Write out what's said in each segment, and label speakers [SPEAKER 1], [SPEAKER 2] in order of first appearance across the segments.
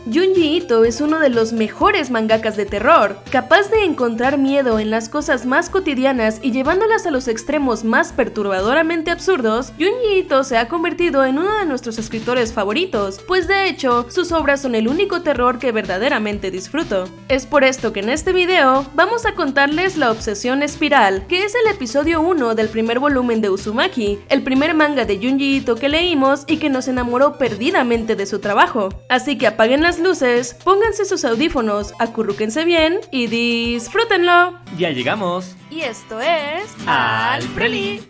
[SPEAKER 1] Junji Ito es uno de los mejores mangakas de terror, capaz de encontrar miedo en las cosas más cotidianas y llevándolas a los extremos más perturbadoramente absurdos. Junji Ito se ha convertido en uno de nuestros escritores favoritos, pues de hecho, sus obras son el único terror que verdaderamente disfruto. Es por esto que en este video vamos a contarles La Obsesión Espiral, que es el episodio 1 del primer volumen de Uzumaki, el primer manga de Junji Ito que leímos y que nos enamoró perdidamente de su trabajo. Así que apaguen las luces, pónganse sus audífonos, acurrúquense bien y disfrútenlo.
[SPEAKER 2] Ya llegamos.
[SPEAKER 1] Y esto es
[SPEAKER 2] Al Preli.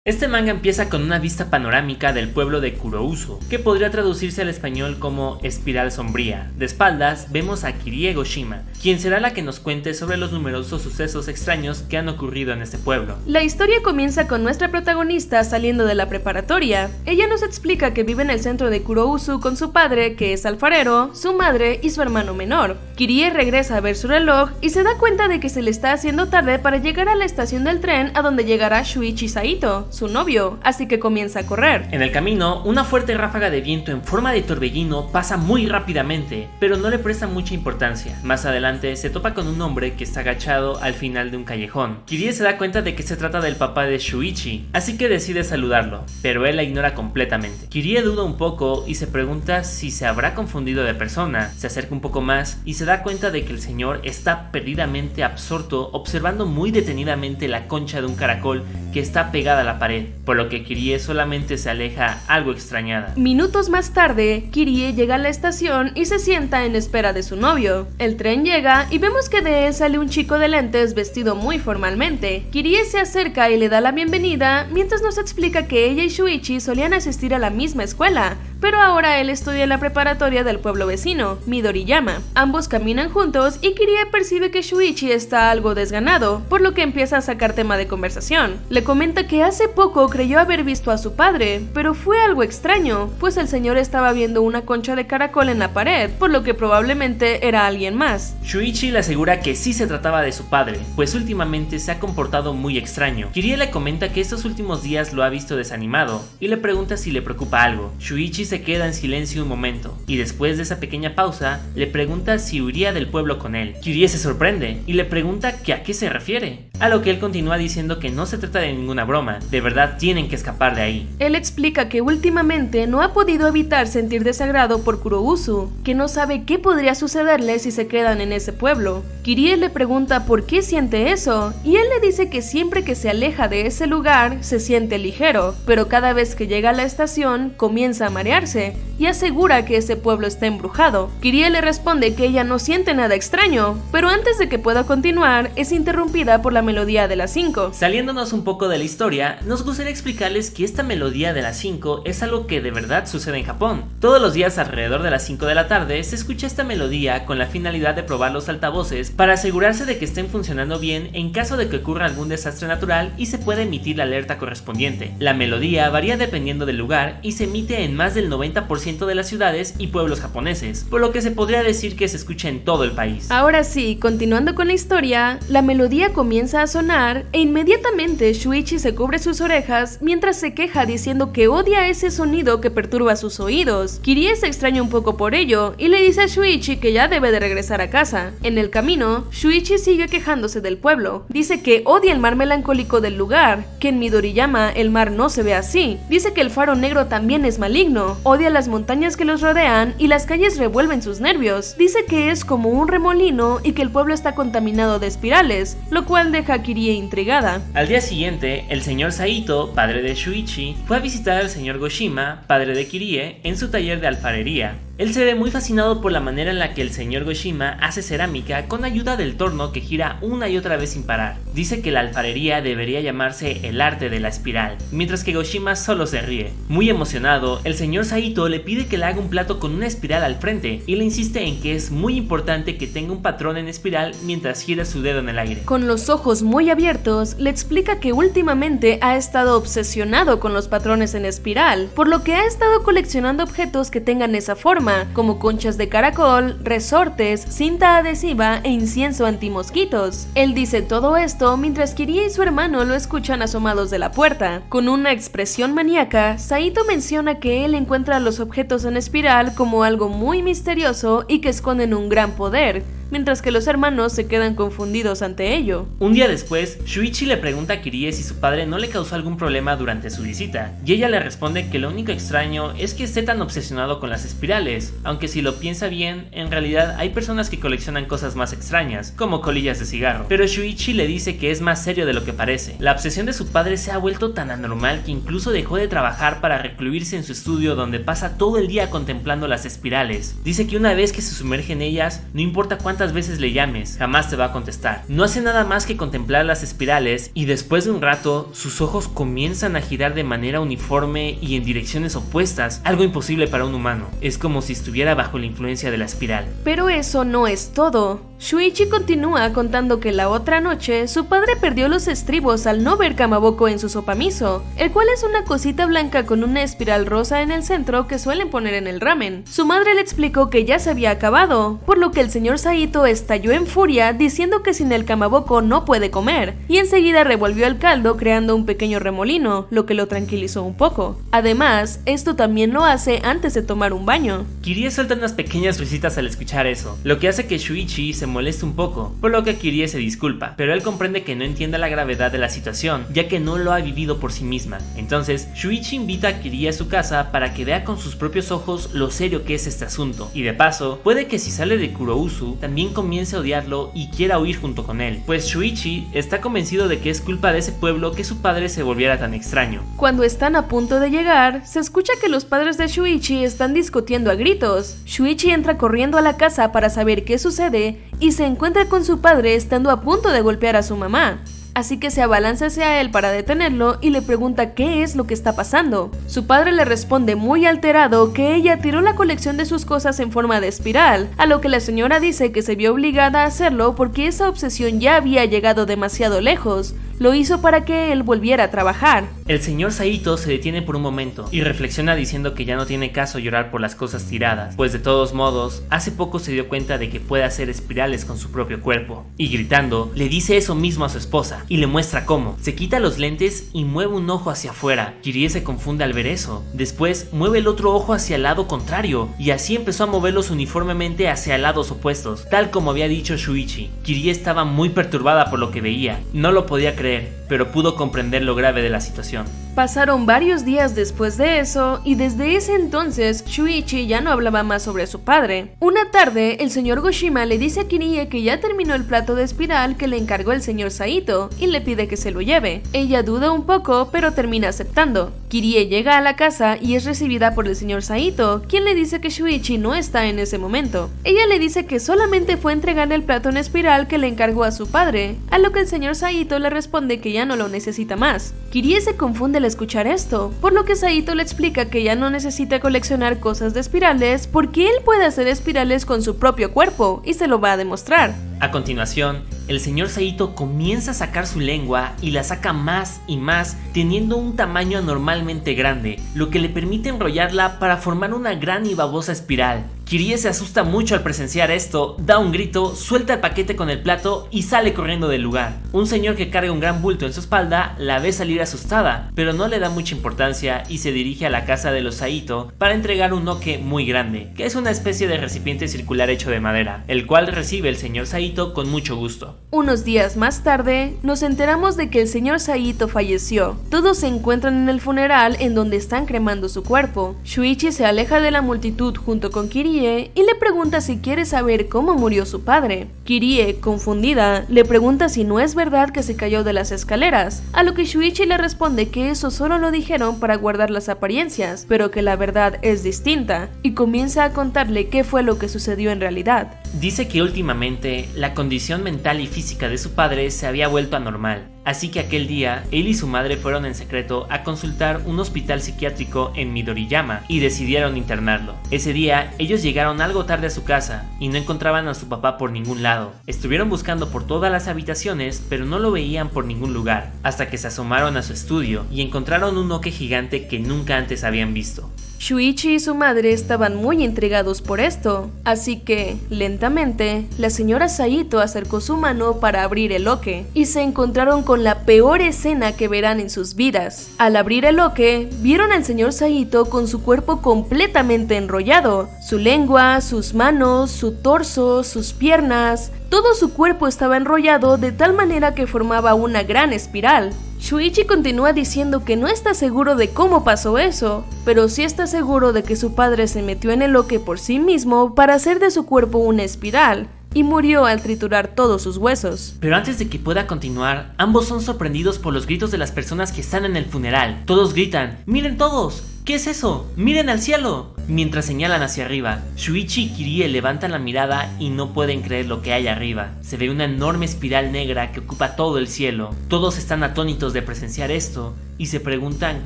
[SPEAKER 2] Este manga empieza con una vista panorámica del pueblo de Kurouzu, que podría traducirse al español como Espiral Sombría. De espaldas vemos a Kirie Goshima, quien será la que nos cuente sobre los numerosos sucesos extraños que han ocurrido en este pueblo.
[SPEAKER 1] La historia comienza con nuestra protagonista saliendo de la preparatoria. Ella nos explica que vive en el centro de Kurouzu con su padre, que es alfarero, su madre y su hermano menor. Kirie regresa a ver su reloj y se da cuenta de que se le está haciendo tarde para llegar a la estación del tren a donde llegará Shuichi Saito, su novio, así que comienza a correr.
[SPEAKER 2] En el camino, una fuerte ráfaga de viento en forma de torbellino pasa muy rápidamente, pero no le presta mucha importancia. Más adelante se topa con un hombre que está agachado al final de un callejón. Kirie se da cuenta de que se trata del papá de Shuichi, así que decide saludarlo, pero él la ignora completamente. Kirie duda un poco y se pregunta si se habrá confundido de persona. Se acerca un poco más y se da cuenta de que el señor está perdidamente absorto observando muy detenidamente la concha de un caracol que está pegada a la pared, por lo que Kirie solamente se aleja algo extrañada.
[SPEAKER 1] Minutos más tarde, Kirie llega a la estación y se sienta en espera de su novio. El tren llega y vemos que de él sale un chico de lentes vestido muy formalmente. Kirie se acerca y le da la bienvenida mientras nos explica que ella y Shuichi solían asistir a la misma escuela, pero ahora él estudia en la preparatoria del pueblo vecino, Midoriyama. Ambos caminan juntos y Kirie percibe que Shuichi está algo desganado, por lo que empieza a sacar tema de conversación. Le comenta que hace poco creyó haber visto a su padre, pero fue algo extraño, pues el señor estaba viendo una concha de caracol en la pared, por lo que probablemente era alguien más.
[SPEAKER 2] Shuichi le asegura que sí se trataba de su padre, pues últimamente se ha comportado muy extraño. Kirie le comenta que estos últimos días lo ha visto desanimado, y le pregunta si le preocupa algo. Shuichi se queda en silencio un momento, y después de esa pequeña pausa, le pregunta si huiría del pueblo con él. Kirie se sorprende, y le pregunta que a qué se refiere, a lo que él continúa diciendo que no se trata de ninguna broma, de verdad tienen que escapar de ahí.
[SPEAKER 1] Él explica que últimamente no ha podido evitar sentir desagrado por Kurouzu, que no sabe qué podría sucederle si se quedan en ese pueblo. Kirie le pregunta por qué siente eso, y él le dice que siempre que se aleja de ese lugar se siente ligero, pero cada vez que llega a la estación comienza a marearse, y asegura que ese pueblo está embrujado. Kirie le responde que ella no siente nada extraño, pero antes de que pueda continuar es interrumpida por la melodía de las 5.
[SPEAKER 2] Saliéndonos un poco de la historia, nos gustaría explicarles que esta melodía de las 5 es algo que de verdad sucede en Japón. Todos los días alrededor de las 5 de la tarde se escucha esta melodía con la finalidad de probar los altavoces para asegurarse de que estén funcionando bien en caso de que ocurra algún desastre natural y se pueda emitir la alerta correspondiente. La melodía varía dependiendo del lugar y se emite en más del 90% de las ciudades y pueblos japoneses, por lo que se podría decir que se escucha en todo el país.
[SPEAKER 1] Ahora sí, continuando con la historia, la melodía comienza a sonar e inmediatamente Shuichi se cubre sus orejas mientras se queja diciendo que odia ese sonido que perturba sus oídos. Kirie se extraña un poco por ello y le dice a Shuichi que ya debe de regresar a casa. En el camino, Shuichi sigue quejándose del pueblo. Dice que odia el mar melancólico del lugar, que en Midoriyama el mar no se ve así. Dice que el faro negro también es maligno, odia las montañas que los rodean y las calles revuelven sus nervios. Dice que es como un remolino y que el pueblo está contaminado de espirales, lo cual deja a Kirie intrigada.
[SPEAKER 2] Al día siguiente, el señor Saito, padre de Shuichi, fue a visitar al señor Goshima, padre de Kirie, en su taller de alfarería. Él se ve muy fascinado por la manera en la que el señor Goshima hace cerámica con ayuda del torno que gira una y otra vez sin parar. Dice que la alfarería debería llamarse el arte de la espiral, mientras que Goshima solo se ríe. Muy emocionado, el señor Saito le pide que le haga un plato con una espiral al frente y le insiste en que es muy importante que tenga un patrón en espiral mientras gira su dedo en el aire.
[SPEAKER 1] Con los ojos muy abiertos, le explica que últimamente ha estado obsesionado con los patrones en espiral, por lo que ha estado coleccionando objetos que tengan esa forma cama, como conchas de caracol, resortes, cinta adhesiva e incienso antimosquitos. Él dice todo esto mientras Kirie y su hermano lo escuchan asomados de la puerta. Con una expresión maníaca, Saito menciona que él encuentra los objetos en espiral como algo muy misterioso y que esconden un gran poder, mientras que los hermanos se quedan confundidos ante ello.
[SPEAKER 2] Un día después, Shuichi le pregunta a Kirie si su padre no le causó algún problema durante su visita, y ella le responde que lo único extraño es que esté tan obsesionado con las espirales, aunque si lo piensa bien, en realidad hay personas que coleccionan cosas más extrañas, como colillas de cigarro. Pero Shuichi le dice que es más serio de lo que parece. La obsesión de su padre se ha vuelto tan anormal que incluso dejó de trabajar para recluirse en su estudio donde pasa todo el día contemplando las espirales. Dice que una vez que se sumerge en ellas, no importa cuántas veces le llames, jamás te va a contestar. No hace nada más que contemplar las espirales y después de un rato, sus ojos comienzan a girar de manera uniforme y en direcciones opuestas, algo imposible para un humano. Es como si estuviera bajo la influencia de la espiral.
[SPEAKER 1] Pero eso no es todo. Shuichi continúa contando que la otra noche su padre perdió los estribos al no ver kamaboko en su sopamiso, el cual es una cosita blanca con una espiral rosa en el centro que suelen poner en el ramen. Su madre le explicó que ya se había acabado, por lo que el señor Saito estalló en furia diciendo que sin el kamaboko no puede comer, y enseguida revolvió el caldo creando un pequeño remolino, lo que lo tranquilizó un poco. Además, esto también lo hace antes de tomar un baño.
[SPEAKER 2] Kirie suelta unas pequeñas risitas al escuchar eso, lo que hace que Shuichi se moleste un poco, por lo que Kirie se disculpa, pero él comprende que no entiende la gravedad de la situación, ya que no lo ha vivido por sí misma. Entonces, Shuichi invita a Kirie a su casa para que vea con sus propios ojos lo serio que es este asunto, y de paso, puede que si sale de Kurousu, también comience a odiarlo y quiera huir junto con él, pues Shuichi está convencido de que es culpa de ese pueblo que su padre se volviera tan extraño.
[SPEAKER 1] Cuando están a punto de llegar, se escucha que los padres de Shuichi están discutiendo a gritos. Shuichi entra corriendo a la casa para saber qué sucede y se encuentra con su padre estando a punto de golpear a su mamá. Así que se abalanza hacia él para detenerlo y le pregunta qué es lo que está pasando. Su padre le responde muy alterado que ella tiró la colección de sus cosas en forma de espiral, a lo que la señora dice que se vio obligada a hacerlo porque esa obsesión ya había llegado demasiado lejos. Lo hizo para que él volviera a trabajar.
[SPEAKER 2] El señor Saito se detiene por un momento y reflexiona diciendo que ya no tiene caso llorar por las cosas tiradas, pues de todos modos, hace poco se dio cuenta de que puede hacer espirales con su propio cuerpo. Y gritando, le dice eso mismo a su esposa y le muestra cómo. Se quita los lentes y mueve un ojo hacia afuera. Kirie se confunde al ver eso. Después mueve el otro ojo hacia el lado contrario y así empezó a moverlos uniformemente hacia lados opuestos, tal como había dicho Shuichi. Kirie estaba muy perturbada por lo que veía. No lo podía creer, pero pudo comprender lo grave de la situación.
[SPEAKER 1] Pasaron varios días después de eso y desde ese entonces Shuichi ya no hablaba más sobre su padre. Una tarde, el señor Goshima le dice a Kirie que ya terminó el plato de espiral que le encargó el señor Saito y le pide que se lo lleve. Ella duda un poco, pero termina aceptando. Kirie llega a la casa y es recibida por el señor Saito, quien le dice que Shuichi no está en ese momento. Ella le dice que solamente fue a entregarle el plato en espiral que le encargó a su padre, a lo que el señor Saito le responde que ya no lo necesita más. Kirie se confunde al escuchar esto, por lo que Saito le explica que ya no necesita coleccionar cosas de espirales porque él puede hacer espirales con su propio cuerpo y se lo va a demostrar.
[SPEAKER 2] A continuación, el señor Saito comienza a sacar su lengua y la saca más y más, teniendo un tamaño anormalmente grande, lo que le permite enrollarla para formar una gran y babosa espiral. Kirie se asusta mucho al presenciar esto, da un grito, suelta el paquete con el plato y sale corriendo del lugar. Un señor que carga un gran bulto en su espalda la ve salir asustada, pero no le da mucha importancia y se dirige a la casa de los Saito para entregar un oke muy grande, que es una especie de recipiente circular hecho de madera, el cual recibe el señor Saito con mucho gusto.
[SPEAKER 1] Unos días más tarde, nos enteramos de que el señor Saito falleció. Todos se encuentran en el funeral en donde están cremando su cuerpo. Shuichi se aleja de la multitud junto con Kirie y le pregunta si quiere saber cómo murió su padre. Kirie, confundida, le pregunta si no es verdad que se cayó de las escaleras, a lo que Shuichi le responde que eso solo lo dijeron para guardar las apariencias, pero que la verdad es distinta, y comienza a contarle qué fue lo que sucedió en realidad.
[SPEAKER 2] Dice que últimamente la condición mental y física de su padre se había vuelto anormal, así que aquel día él y su madre fueron en secreto a consultar un hospital psiquiátrico en Midoriyama y decidieron internarlo. Ese día ellos llegaron algo tarde a su casa y no encontraban a su papá por ningún lado. Estuvieron buscando por todas las habitaciones, pero no lo veían por ningún lugar, hasta que se asomaron a su estudio y encontraron un oke gigante que nunca antes habían visto.
[SPEAKER 1] Shuichi y su madre estaban muy intrigados por esto, así que, lentamente, la señora Saito acercó su mano para abrir el loque, y se encontraron con la peor escena que verán en sus vidas. Al abrir el loque, vieron al señor Saito con su cuerpo completamente enrollado, su lengua, sus manos, su torso, sus piernas, todo su cuerpo estaba enrollado de tal manera que formaba una gran espiral. Shuichi continúa diciendo que no está seguro de cómo pasó eso, pero sí está seguro de que su padre se metió en el loque por sí mismo para hacer de su cuerpo una espiral, y murió al triturar todos sus huesos.
[SPEAKER 2] Pero antes de que pueda continuar, ambos son sorprendidos por los gritos de las personas que están en el funeral. Todos gritan: ¡miren todos! ¿Qué es eso? ¡Miren al cielo! Mientras señalan hacia arriba, Shuichi y Kirie levantan la mirada y no pueden creer lo que hay arriba. Se ve una enorme espiral negra que ocupa todo el cielo. Todos están atónitos de presenciar esto y se preguntan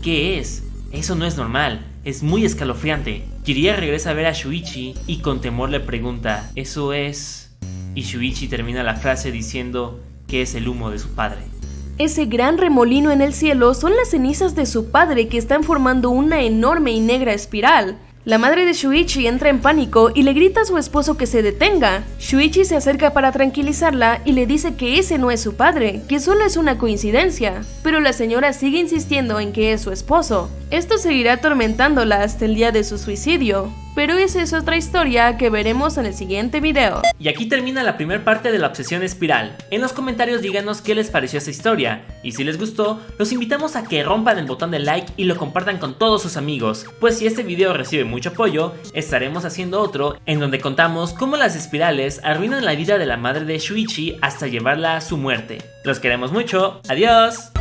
[SPEAKER 2] ¿qué es? Eso no es normal, es muy escalofriante. Kirie regresa a ver a Shuichi y con temor le pregunta: ¿eso es...? Y Shuichi termina la frase diciendo que es el humo de su padre.
[SPEAKER 1] Ese gran remolino en el cielo son las cenizas de su padre que están formando una enorme y negra espiral. La madre de Shuichi entra en pánico y le grita a su esposo que se detenga. Shuichi se acerca para tranquilizarla y le dice que ese no es su padre, que solo es una coincidencia, pero la señora sigue insistiendo en que es su esposo. Esto seguirá atormentándola hasta el día de su suicidio, pero esa es otra historia que veremos en el siguiente video.
[SPEAKER 2] Y aquí termina la primera parte de la obsesión espiral. En los comentarios díganos qué les pareció esta historia, y si les gustó, los invitamos a que rompan el botón de like y lo compartan con todos sus amigos, pues si este video recibe mucho apoyo, estaremos haciendo otro en donde contamos cómo las espirales arruinan la vida de la madre de Shuichi hasta llevarla a su muerte. Los queremos mucho, adiós.